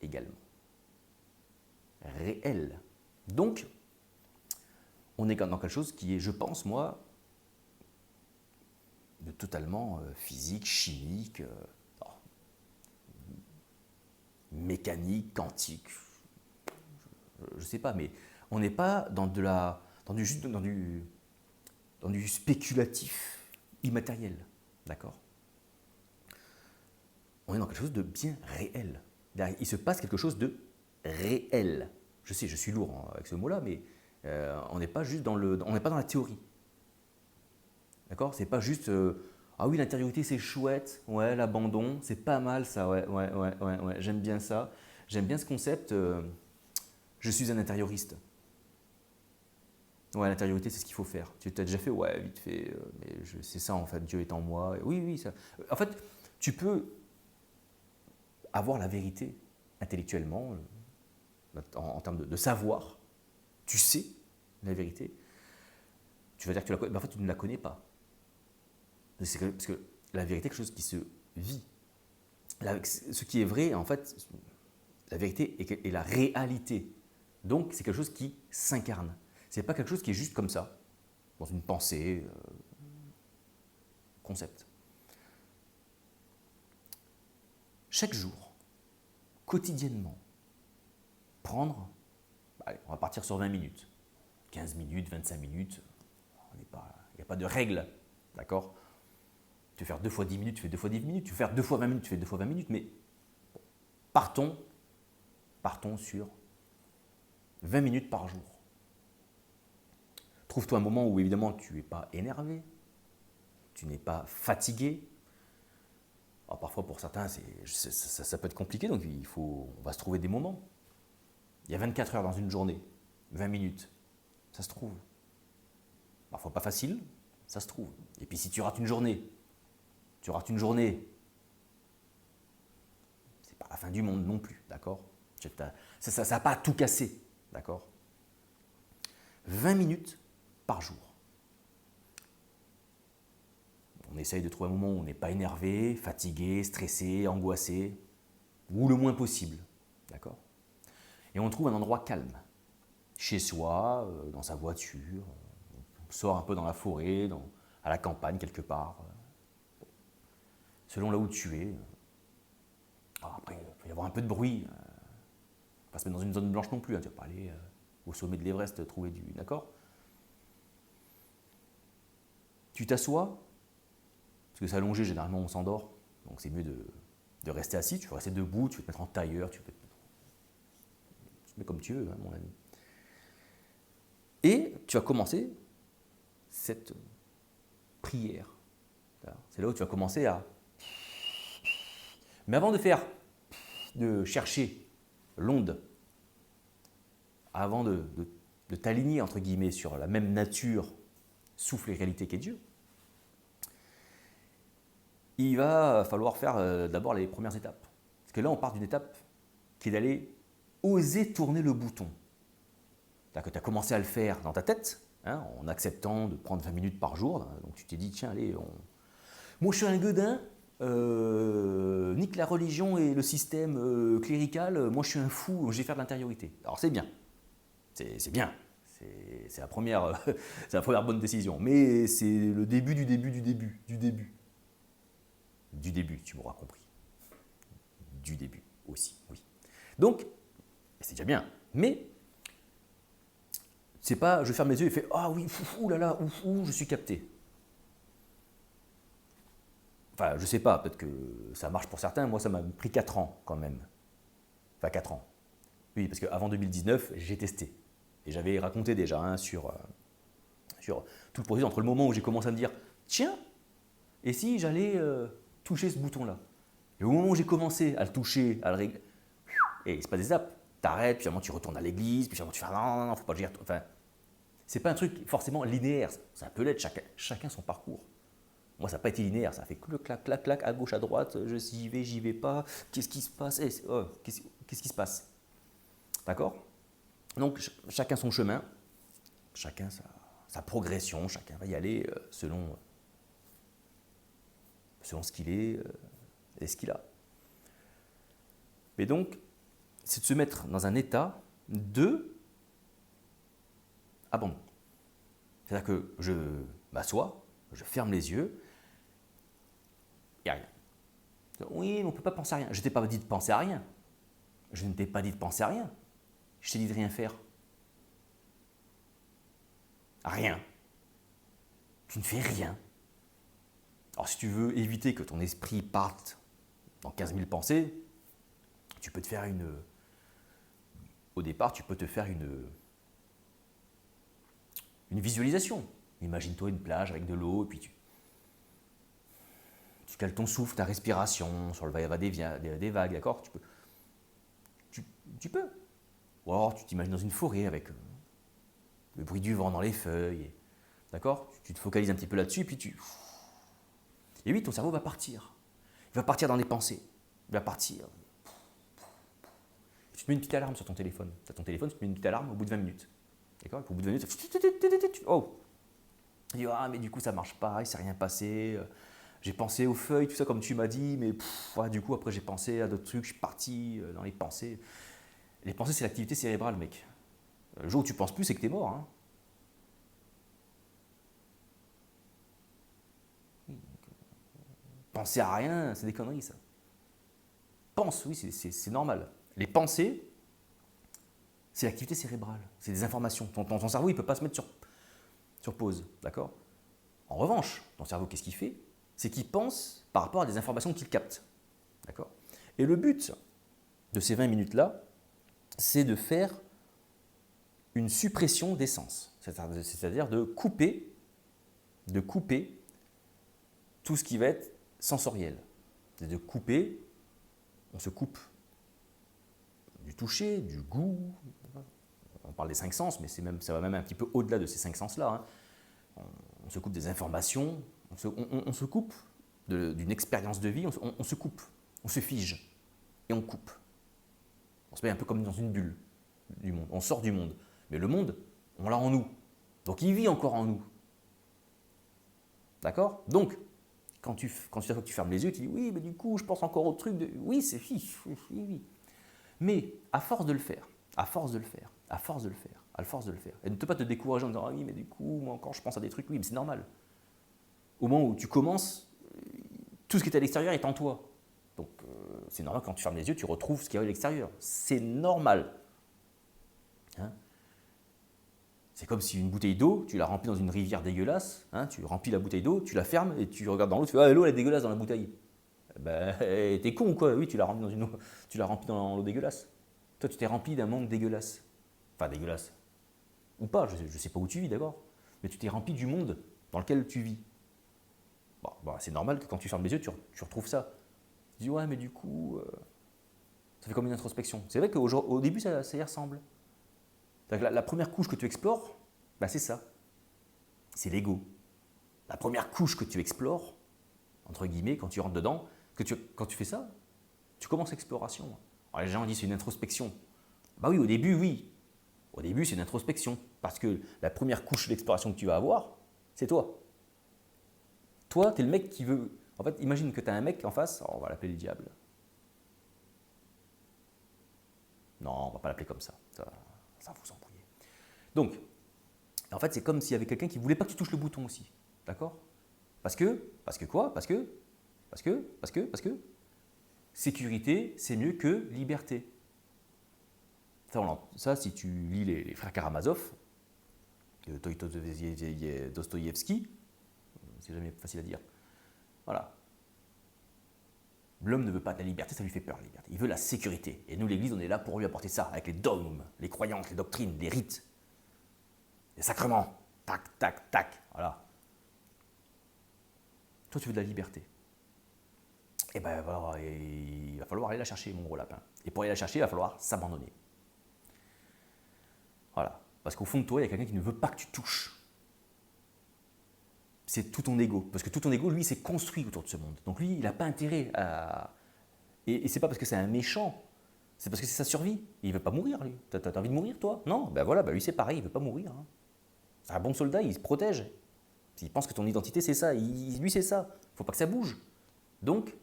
également. Réel. Donc, on est dans quelque chose qui est, je pense, moi, de totalement physique, chimique, mécanique, quantique. Je ne sais pas, mais on n'est pas dans du spéculatif immatériel. D'accord? On est dans quelque chose de bien réel. Il se passe quelque chose de réel. Je sais, je suis lourd avec ce mot-là, mais on n'est pas juste on n'est pas dans la théorie. D'accord? C'est pas juste ah oui, l'intériorité c'est chouette, ouais, l'abandon, c'est pas mal ça, ouais, j'aime bien ça. J'aime bien ce concept, je suis un intérioriste. Ouais, l'intériorité c'est ce qu'il faut faire. Tu as déjà fait? Ouais, vite fait, mais c'est ça en fait, Dieu est en moi. Oui, ça. En fait, tu peux avoir la vérité intellectuellement, en termes de savoir, tu sais la vérité. Tu vas dire que tu la connais, mais en fait tu ne la connais pas. Parce que la vérité est quelque chose qui se vit. Ce qui est vrai, en fait, la vérité est la réalité. Donc c'est quelque chose qui s'incarne. Ce n'est pas quelque chose qui est juste comme ça, dans une pensée, concept. Chaque jour, quotidiennement, prendre, allez, on va partir sur 20 minutes, 15 minutes, 25 minutes, il n'y a pas de règle, d'accord? Tu veux faire 2 fois 10 minutes, tu fais 2 fois 10 minutes, tu veux faire 2 fois 20 minutes, tu fais 2 fois 20 minutes, mais partons sur 20 minutes par jour. Trouve-toi un moment où évidemment tu n'es pas énervé, tu n'es pas fatigué. Alors, parfois pour certains ça peut être compliqué, donc on va se trouver des moments. Il y a 24 heures dans une journée, 20 minutes, ça se trouve. Parfois pas facile, ça se trouve. Et puis si tu rates une journée, c'est pas la fin du monde non plus, d'accord? Ça n'a pas à tout casser, d'accord? 20 minutes par jour. On essaye de trouver un moment où on n'est pas énervé, fatigué, stressé, angoissé, ou le moins possible, d'accord? Et on trouve un endroit calme, chez soi, dans sa voiture, on sort un peu dans la forêt, à la campagne quelque part, selon là où tu es. Alors après, il peut y avoir un peu de bruit, Pas se mettre dans une zone blanche non plus, hein, tu ne vas pas aller au sommet de l'Everest trouver du... D'accord? Tu t'assois, parce que s'allonger, généralement, on s'endort. Donc c'est mieux de rester assis. Tu peux rester debout, tu peux te mettre en tailleur, tu te mets comme tu veux, hein, mon ami. Et tu vas commencer cette prière. C'est là où tu vas commencer à... Mais avant de chercher l'onde, avant de t'aligner, entre guillemets, sur la même nature, souffle et réalité qu'est Dieu, il va falloir faire d'abord les premières étapes. Parce que là, on part d'une étape qui est d'aller oser tourner le bouton. C'est-à-dire que tu as commencé à le faire dans ta tête, hein, en acceptant de prendre 20 minutes par jour. Donc tu t'es dit, tiens, allez, moi je suis un gueudin, nique la religion et le système clérical, moi je suis un fou, je vais faire de l'intériorité. Alors c'est bien, c'est bien, c'est la première, c'est la première bonne décision. Mais c'est le début du début du début, du début. Du début, tu m'auras compris. Du début aussi, oui. Donc, c'est déjà bien, mais c'est pas je ferme les yeux et fais ah oui, ouh là là, je suis capté. Enfin, je sais pas, peut-être que ça marche pour certains, moi ça m'a pris 4 ans quand même. Enfin 4 ans. Oui, parce qu'avant 2019, j'ai testé. Et j'avais raconté déjà hein, sur tout le processus entre le moment où j'ai commencé à me dire tiens, et si j'allais toucher ce bouton-là. Et au moment où j'ai commencé à le toucher, à le régler, et il se passe des étapes. T'arrêtes, puis finalement tu retournes à l'église, puis finalement tu fais non, faut pas le dire. Enfin, c'est pas un truc forcément linéaire. Ça peut l'être, chacun son parcours. Moi, ça n'a pas été linéaire, ça fait clac, clac, clac, à gauche, à droite, j'y vais pas, qu'est-ce qui se passe qu'est-ce qui se passe? D'accord? Donc, chacun son chemin, chacun sa progression, chacun va y aller selon ce qu'il est et ce qu'il a. Mais donc, c'est de se mettre dans un état de abandon. C'est-à-dire que je m'assois, je ferme les yeux, il n'y a rien. Oui, mais on ne peut pas penser à rien. Je ne t'ai pas dit de penser à rien. Je ne t'ai pas dit de penser à rien. Je t'ai dit de rien faire. Rien. Tu ne fais rien. Alors si tu veux éviter que ton esprit parte dans 15 000 pensées, tu peux te faire au départ, tu peux te faire une visualisation. Imagine-toi une plage avec de l'eau, et puis tu cales ton souffle, ta respiration sur le va-et-va des vagues, d'accord? Tu peux. Ou alors tu t'imagines dans une forêt avec le bruit du vent dans les feuilles, d'accord? Tu te focalises un petit peu là-dessus, puis et oui, ton cerveau va partir. Il va partir dans les pensées. Il va partir. Tu te mets une petite alarme sur ton téléphone. Tu as ton téléphone, tu te mets une petite alarme au bout de 20 minutes. D'accord? Au bout de 20 minutes, oh! Tu dis, ah, mais du coup, ça ne marche pas, il ne s'est rien passé. J'ai pensé aux feuilles, tout ça, comme tu m'as dit, mais du coup, après, j'ai pensé à d'autres trucs, je suis parti dans les pensées. Les pensées, c'est l'activité cérébrale, mec. Le jour où tu ne penses plus, c'est que tu es mort. Hein. Penser à rien, c'est des conneries, ça. Pense, oui, c'est normal. Les pensées, c'est l'activité cérébrale, c'est des informations. Ton cerveau, il ne peut pas se mettre sur pause, d'accord? En revanche, ton cerveau, qu'est-ce qu'il fait? C'est qu'il pense par rapport à des informations qu'il capte, d'accord? Et le but de ces 20 minutes-là, c'est de faire une suppression des sens, c'est-à-dire de couper tout ce qui va être sensoriel. C'est de couper, on se coupe du toucher, du goût, on parle des 5 sens, mais ça va même un petit peu au-delà de ces 5 sens-là. Hein. On se coupe des informations, on se coupe d'une expérience de vie, on se coupe, on se fige et on coupe. On se met un peu comme dans une bulle du monde, on sort du monde. Mais le monde, on l'a en nous, donc il vit encore en nous. D'accord? Donc, quand tu fermes les yeux, tu dis oui, mais du coup, je pense encore au truc de. Oui, c'est oui. Mais à force de le faire, à force de le faire, et ne pas te décourager en disant ah oui, mais du coup, moi encore, je pense à des trucs, oui, mais c'est normal. Au moment où tu commences, tout ce qui est à l'extérieur est en toi. Donc, c'est normal quand tu fermes les yeux, tu retrouves ce qu'il y a à l'extérieur. C'est normal. Hein. C'est comme si une bouteille d'eau, tu la remplis dans une rivière dégueulasse, hein, tu remplis la bouteille d'eau, tu la fermes et tu regardes dans l'eau, tu fais ah, l'eau elle est dégueulasse dans la bouteille. Ben, t'es con ou quoi? Oui, tu l'as rempli dans une eau, tu l'as rempli dans l'eau dégueulasse. Toi, tu t'es rempli d'un monde dégueulasse. Enfin, dégueulasse. Ou pas, je ne sais pas où tu vis d'abord. Mais tu t'es rempli du monde dans lequel tu vis. Bon, bah, c'est normal que quand tu fermes les yeux, tu retrouves ça. Tu dis ouais, mais du coup, ça fait comme une introspection. C'est vrai qu'au début, ça y ressemble. La première couche que tu explores, bah, c'est ça. C'est l'ego. La première couche que tu explores, entre guillemets, quand tu rentres dedans, quand tu fais ça, tu commences l'exploration. Alors les gens disent c'est une introspection. Bah oui, au début, oui. Au début, c'est une introspection. Parce que la première couche d'exploration que tu vas avoir, c'est toi. Toi, tu es le mec qui veut. En fait, imagine que tu as un mec en face, on va l'appeler le diable. Non, on va pas l'appeler comme ça. Ça vous embrouiller. Donc, en fait, c'est comme s'il y avait quelqu'un qui voulait pas que tu touches le bouton aussi. D'accord? Parce que quoi? Parce que sécurité, c'est mieux que liberté. Ça, si tu lis les frères Karamazov, Dostoïevski, c'est jamais facile à dire. Voilà. L'homme ne veut pas de la liberté, ça lui fait peur, la liberté. Il veut la sécurité. Et nous, l'Église, on est là pour lui apporter ça, avec les dogmes, les croyances, les doctrines, les rites, les sacrements. Tac, tac, tac. Voilà. Toi, tu veux de la liberté. Et ben voilà, il va falloir aller la chercher, mon gros lapin. Et pour aller la chercher, il va falloir s'abandonner. Voilà. Parce qu'au fond de toi, il y a quelqu'un qui ne veut pas que tu touches. C'est tout ton ego. Parce que tout ton ego, lui, s'est construit autour de ce monde. Donc lui, il n'a pas intérêt à. Et c'est pas parce que c'est un méchant, c'est parce que c'est sa survie. Il ne veut pas mourir, lui. T'as envie de mourir, toi? Non, ben voilà, ben lui c'est pareil, il ne veut pas mourir. Hein. C'est un bon soldat, il se protège. Il pense que ton identité c'est ça, lui c'est ça. Il ne faut pas que ça bouge. Donc,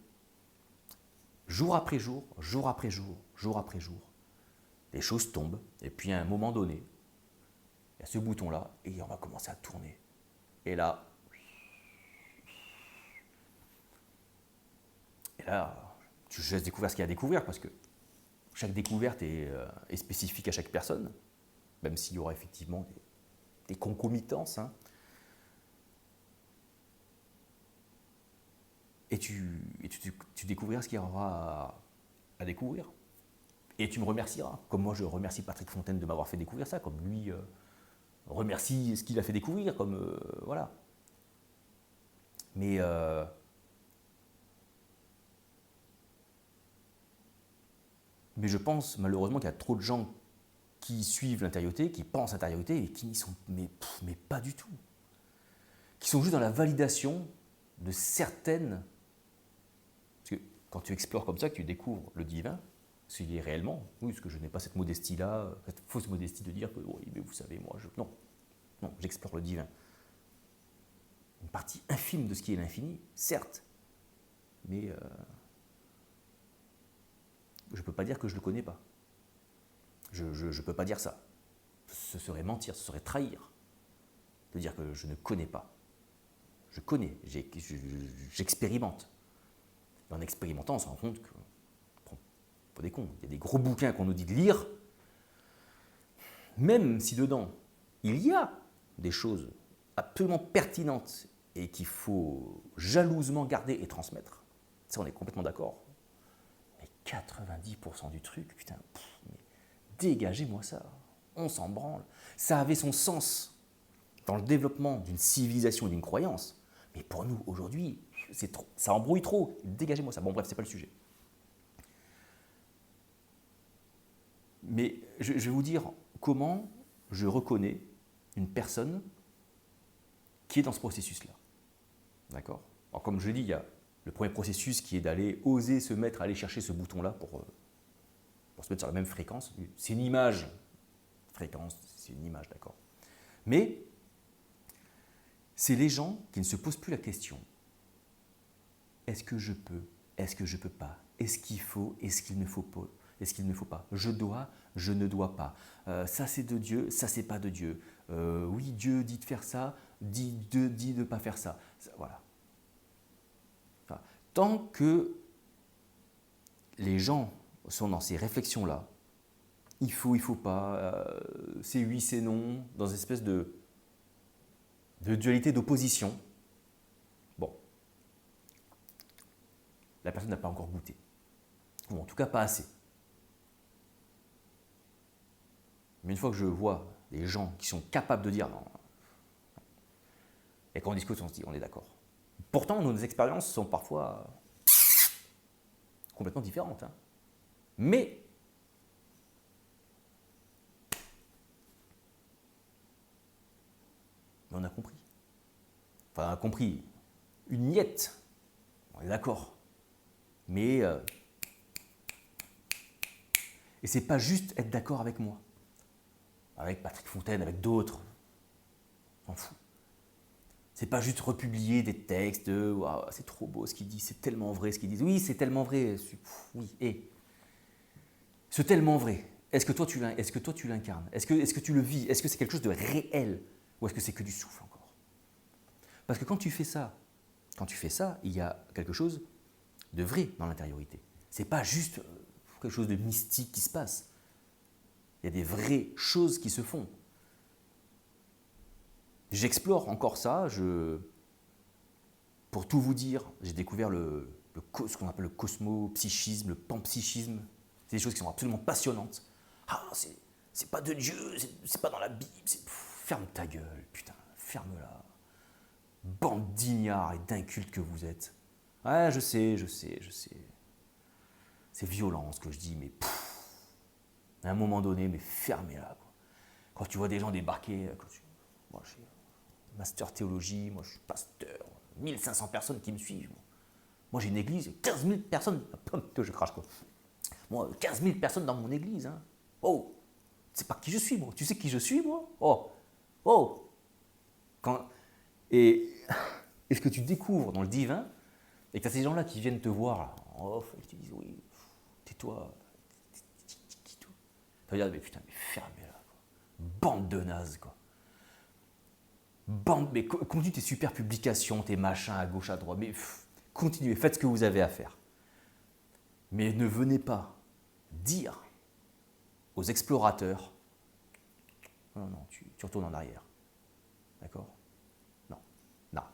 jour après jour, jour après jour, jour après jour, les choses tombent, et puis à un moment donné, il y a ce bouton-là, et on va commencer à tourner. Et là, je laisse découvrir ce qu'il y a à découvrir, parce que chaque découverte est spécifique à chaque personne, même s'il y aura effectivement des concomitances. Hein. Et tu découvriras ce qu'il y aura à découvrir. Et tu me remercieras, comme moi je remercie Patrick Fontaine de m'avoir fait découvrir ça, comme lui remercie ce qu'il a fait découvrir, comme voilà. Mais je pense malheureusement qu'il y a trop de gens qui suivent l'intériorité, qui pensent l'intériorité et qui n'y sont mais pas du tout. Qui sont juste dans la validation de certaines. Parce que quand tu explores comme ça, que tu découvres le divin, s'il est réellement, oui, parce que je n'ai pas cette modestie-là, cette fausse modestie de dire que oui, mais vous savez, moi, non, j'explore le divin. Une partie infime de ce qui est l'infini, certes, mais je ne peux pas dire que je ne le connais pas. Je ne peux pas dire ça. Ce serait mentir, ce serait trahir de dire que je ne connais pas. Je connais, j'expérimente. Et en expérimentant, on se rend compte que, pas des cons, il y a des gros bouquins qu'on nous dit de lire, même si dedans, il y a des choses absolument pertinentes et qu'il faut jalousement garder et transmettre. Ça, on est complètement d'accord. Mais 90% du truc, putain, mais dégagez-moi ça. On s'en branle. Ça avait son sens dans le développement d'une civilisation et d'une croyance. Mais pour nous, aujourd'hui, ça embrouille trop. Dégagez-moi ça. Bon, bref, c'est pas le sujet. Mais je vais vous dire comment je reconnais une personne qui est dans ce processus-là. D'accord? Alors, comme je l'ai dit, il y a le premier processus qui est d'aller oser se mettre, aller chercher ce bouton-là pour se mettre sur la même fréquence. C'est une image. Fréquence, c'est une image, d'accord. Mais c'est les gens qui ne se posent plus la question. Est-ce que je peux? Est-ce que je ne peux pas? Est-ce qu'il faut? Est-ce qu'il ne faut pas? Est-ce qu'il ne faut pas? Je dois? Je ne dois pas. Ça c'est de Dieu, ça c'est pas de Dieu. Oui, Dieu dit de faire ça, Dieu dit de ne pas faire ça. Voilà. Enfin, tant que les gens sont dans ces réflexions-là, il faut pas, c'est oui, c'est non, dans une espèce de dualité, d'opposition. Bon, la personne n'a pas encore goûté. Ou en tout cas pas assez. Mais une fois que je vois des gens qui sont capables de dire non, et quand on discute, on se dit on est d'accord. Pourtant, nos expériences sont parfois complètement différentes. Hein. Mais on a compris. Enfin, on a compris. Une miette. On est d'accord. Mais et c'est pas juste être d'accord avec moi. Avec Patrick Fontaine, avec d'autres. On s'en fout. C'est pas juste republier des textes de wow, c'est trop beau ce qu'ils disent, c'est tellement vrai ce qu'ils disent. Oui, c'est tellement vrai. Oui, et c'est tellement vrai. Est-ce que toi tu l'incarnes? Est-ce que tu le vis? Est-ce que c'est quelque chose de réel? Ou est-ce que c'est que du souffle encore? Parce que quand tu fais ça, il y a quelque chose de vrai dans l'intériorité. C'est pas juste quelque chose de mystique qui se passe. Il y a des vraies choses qui se font. J'explore encore ça. Pour tout vous dire, j'ai découvert ce qu'on appelle le cosmopsychisme, le panpsychisme. C'est des choses qui sont absolument passionnantes. Ah, c'est pas de Dieu, c'est pas dans la Bible. Ferme ta gueule, putain, ferme-la. Bande d'ignards et d'incultes que vous êtes. Ouais, je sais. C'est violent ce que je dis, mais à un moment donné, mais fermez-la. Quoi. Quand tu vois des gens débarquer, moi je suis master théologie, moi je suis pasteur, 1500 personnes qui me suivent. Moi j'ai une église, 15 000 personnes, je crache quoi. Moi, 15 000 personnes dans mon église. Hein. Oh, c'est pas qui je suis moi. Tu sais qui je suis moi? Oh. Et ce que tu découvres dans le divin, et que tu as ces gens-là qui viennent te voir là, en off, et qui te disent oui, tais-toi, tu vas dire mais putain, mais fermez-la, quoi. Bande de nazes, quoi. Mais continue tes super publications, tes machins à gauche, à droite, mais continuez, faites ce que vous avez à faire. Mais ne venez pas dire aux explorateurs, non, tu retournes en arrière. D'accord? Non.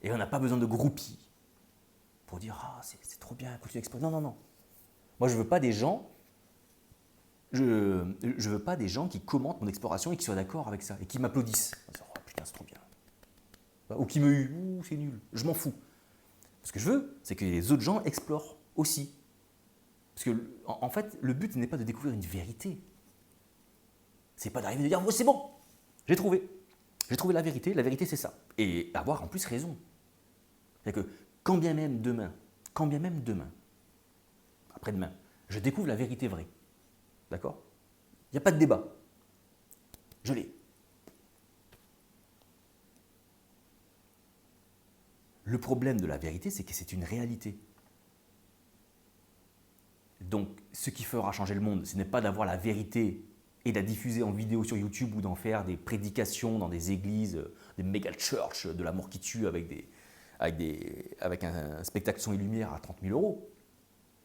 Et on n'a pas besoin de groupies pour dire ah c'est trop bien, continue d'explorer. Non. Moi je veux pas des gens, je veux pas des gens qui commentent mon exploration et qui soient d'accord avec ça et qui m'applaudissent. Oh putain c'est trop bien. Ou qui me huent, c'est nul. Je m'en fous. Ce que je veux, c'est que les autres gens explorent aussi. Parce que en fait, le but n'est pas de découvrir une vérité. C'est pas d'arriver et de dire oh, c'est bon, j'ai trouvé la vérité c'est ça. Et avoir en plus raison. C'est-à-dire que quand bien même demain, après-demain, je découvre la vérité vraie. D'accord? Il n'y a pas de débat. Je l'ai. Le problème de la vérité, c'est que c'est une réalité. Donc, ce qui fera changer le monde, ce n'est pas d'avoir la vérité et de la diffuser en vidéo sur YouTube ou d'en faire des prédications dans des églises, des méga church de la mort qui tue avec un spectacle son et lumière à 30 000 euros.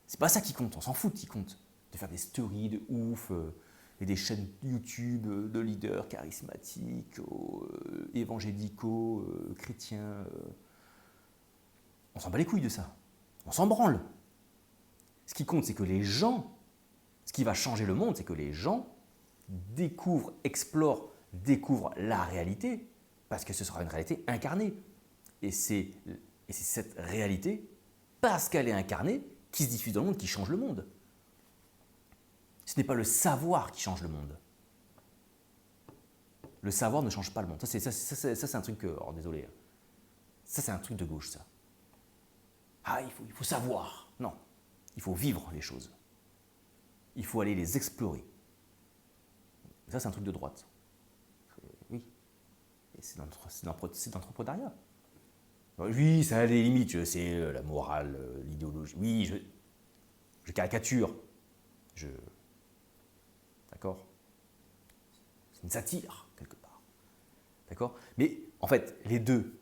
C'est pas ça qui compte, on s'en fout qui compte. De faire des stories de ouf et des chaînes YouTube de leaders charismatiques, évangélicaux, chrétiens. On s'en bat les couilles de ça. On s'en branle. Ce qui compte, c'est que les gens, ce qui va changer le monde, c'est que les gens découvrent, explorent, découvrent la réalité, parce que ce sera une réalité incarnée. Et c'est cette réalité, parce qu'elle est incarnée, qui se diffuse dans le monde, qui change le monde. Ce n'est pas le savoir qui change le monde. Le savoir ne change pas le monde. Ça, c'est un truc, désolé, ça c'est un truc de gauche, ça. Ah, il faut savoir. Non, il faut vivre les choses. Il faut aller les explorer. Ça, c'est un truc de droite. Oui. Et c'est d'entrepreneuriat. Oui, ça a des limites, c'est la morale, l'idéologie. Oui, je caricature. D'accord? C'est une satire, quelque part. D'accord? Mais en fait, les deux,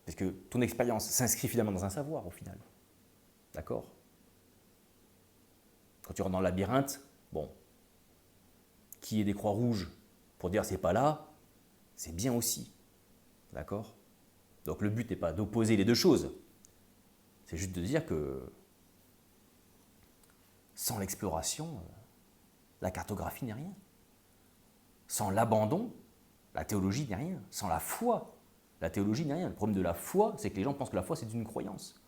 parce que ton expérience s'inscrit finalement dans un savoir, au final. D'accord? Quand tu rentres dans le labyrinthe, bon, qu'il y ait des croix rouges pour dire c'est pas là, c'est bien aussi. D'accord? Donc le but n'est pas d'opposer les deux choses. C'est juste de dire que sans l'exploration, la cartographie n'est rien. Sans l'abandon, la théologie n'est rien. Sans la foi, la théologie n'est rien. Le problème de la foi, c'est que les gens pensent que la foi, c'est une croyance.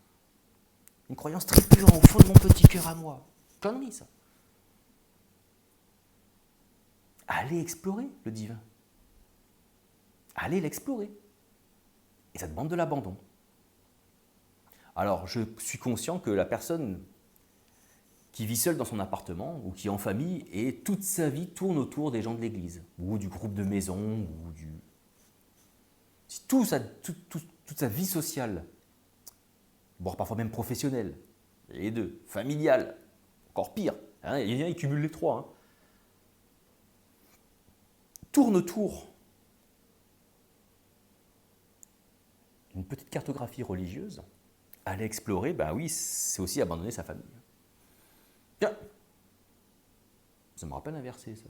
Une croyance très pure au fond de mon petit cœur à moi. Connerie, ça. Allez explorer le divin. Allez l'explorer. Et ça demande de l'abandon. Alors, je suis conscient que la personne qui vit seule dans son appartement ou qui est en famille et toute sa vie tourne autour des gens de l'église ou du groupe de maison ou du... Si toute sa vie sociale, voire parfois même professionnelle, les deux, familiale, encore pire, hein, il cumule les trois, hein, tourne autour d'une petite cartographie religieuse, aller explorer, ben oui, c'est aussi abandonner sa famille. Tiens, ça me rappelle un verset, ça.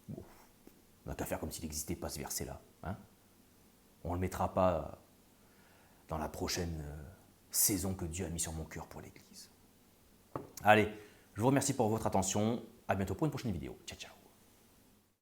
Bon, on n'a qu'à faire comme s'il n'existait pas ce verset-là. Hein, on ne le mettra pas dans la prochaine saison que Dieu a mis sur mon cœur pour l'Église. Allez, je vous remercie pour votre attention. À bientôt pour une prochaine vidéo. Ciao, ciao.